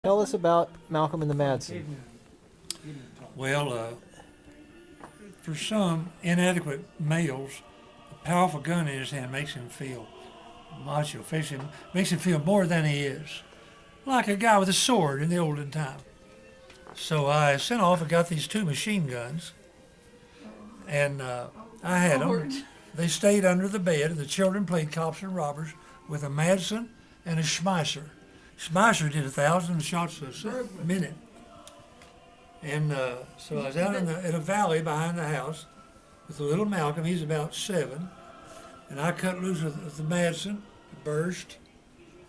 Tell us about Malcolm and the Madsen. Well, for some inadequate males, a powerful gun in his hand makes him feel macho, makes him feel more than he is, like a guy with a sword in the olden time. So I sent off and got these two machine guns, and I had them. They stayed under the bed. The children played cops and robbers with a Madsen and a Schmeisser. Schmeisser did 1,000 shots a minute. And so I was out in a valley behind the house with the little Malcolm. He's about 7. And I cut loose with the Madsen, burst,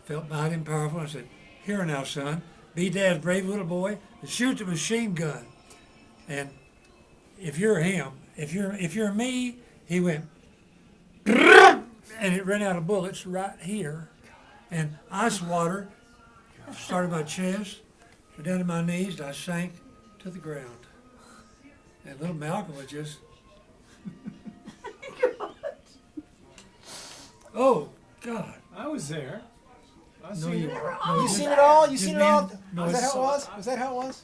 felt mighty and powerful. I said, "Here now, son, be Dad's brave little boy and shoot the machine gun." And if you're him, if you're me, he went, and it ran out of bullets right here. And ice water started my chest, so down to my knees, and I sank to the ground. And little Malcolm was just, oh God! I was there. No, you You seen it all? You Just seen it me all? and- no, Was that it's- how it was? Was that how it was?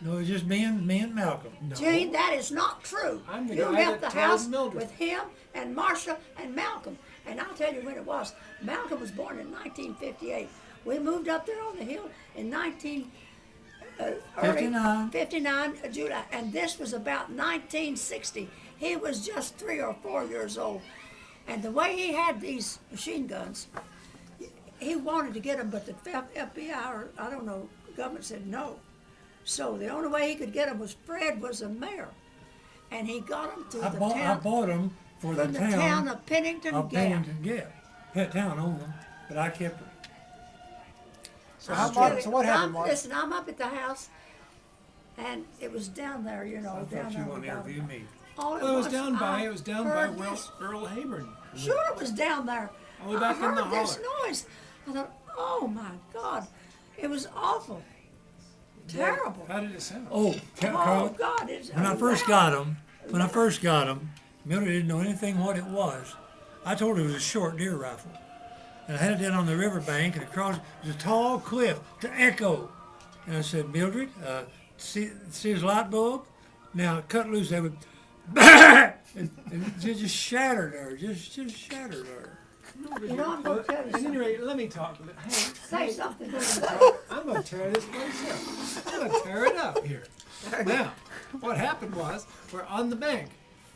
No, it was just me and Malcolm. No. Gene, that is not true. I'm the You guy left the that tells house Mildred. with him and Marcia and Malcolm. And I'll tell you when it was. Malcolm was born in 1958. We moved up there on the hill in 59. 59 July. And this was about 1960. He was just 3 or 4 years old. And the way he had these machine guns, he wanted to get them, but the FBI or I don't know, the government said no. So the only way he could get them was Fred was the mayor, and he got them through I the bought town, them for the from the town of Pennington of Gap. Pennington Gap. Pet town owned them, but I kept them. So, I'm what happened, Mark? Listen, I'm up at the house, and it was down there, you know, I down thought you there. wanted to on the interview bottom. me. All Well, it was down I by heard this. Earl Hayburn. Sure, it was down there. All the way back I in the heard this holler. noise. I thought, oh my God, it was awful, terrible. How did it sound? Oh, Carl, Oh God, it's when I first got them, Mildred didn't know anything what it was. I told her it was a short deer rifle. And I had it down on the riverbank, and across it was a tall cliff to echo. And I said, "Mildred, see his light bulb? Now cut loose." They would, and it just shattered her, just shattered her. You know, I'm gonna tell you At any something. rate, let me talk. Hey, Say something. I'm going to tear this place up. I'm going to tear it up here. Now, what happened was, we're on the bank,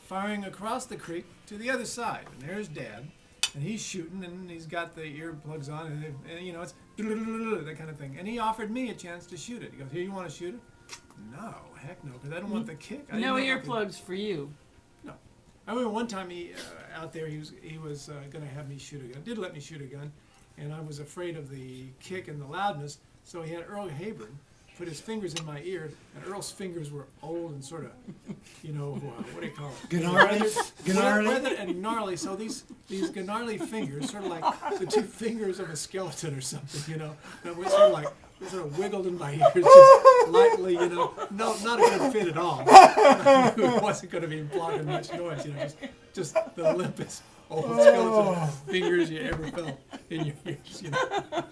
firing across the creek to the other side. And there's Dad, and he's shooting, and he's got the earplugs on, and you know, it's that kind of thing. And he offered me a chance to shoot it. He goes, "Here, you want to shoot it?" No, heck no, because I don't want the kick. I No didn't know if I could- earplugs for you. No. I remember one time he out there he was going to have me shoot a gun. Did let me shoot a gun, and I was afraid of the kick and the loudness. So he had Earl Hayburn put his fingers in my ear, and Earl's fingers were old and sort of, you know, what do you call it? Gnarly? Weathered and gnarly. So these gnarly fingers, sort of like the two fingers of a skeleton or something, you know, that was sort of wiggled in my ears just lightly, you know. No, not a good fit at all. It wasn't going to be blocking much noise, you know. Just the limpest old skeleton fingers you ever felt in your ears, you know.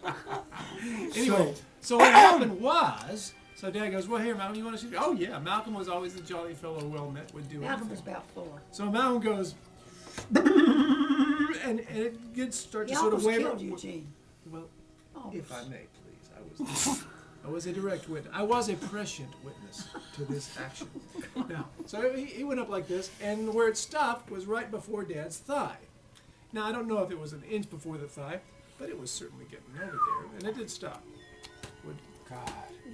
Anyway, so what happened was, so Dad goes, "Well, here, Malcolm, you want to shoot?" Oh yeah, Malcolm was always a jolly fellow, well met, would do Malcolm was anything. about 4. So Malcolm goes, and it gets start He to sort of almost waver. killed Eugene. Well, Oh, if I may, please, I was a direct witness. I was a prescient witness to this action. Now, so he went up like this, and where it stopped was right before Dad's thigh. Now, I don't know if it was an inch before the thigh, but it was certainly getting over there, and it did stop.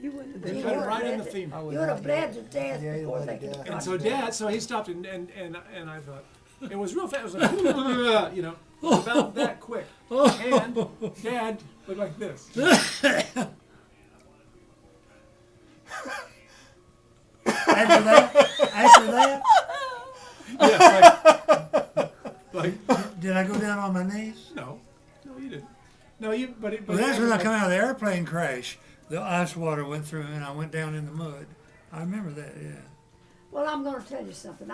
you wouldn't have They been cut it right in the femur. You would have bled to death Yeah, you'd before have they bled to could death. got And so you. Dad, so he stopped, and I thought, it was real fast. It was like, you know, about that quick. And Dad looked like this. After that, Yeah, like did I go down on my knees? no, you didn't. No, you, but it. But Well, that's it when I acted come like- out of the airplane crash. The ice water went through, and I went down in the mud. I remember that, yeah. Well, I'm going to tell you something.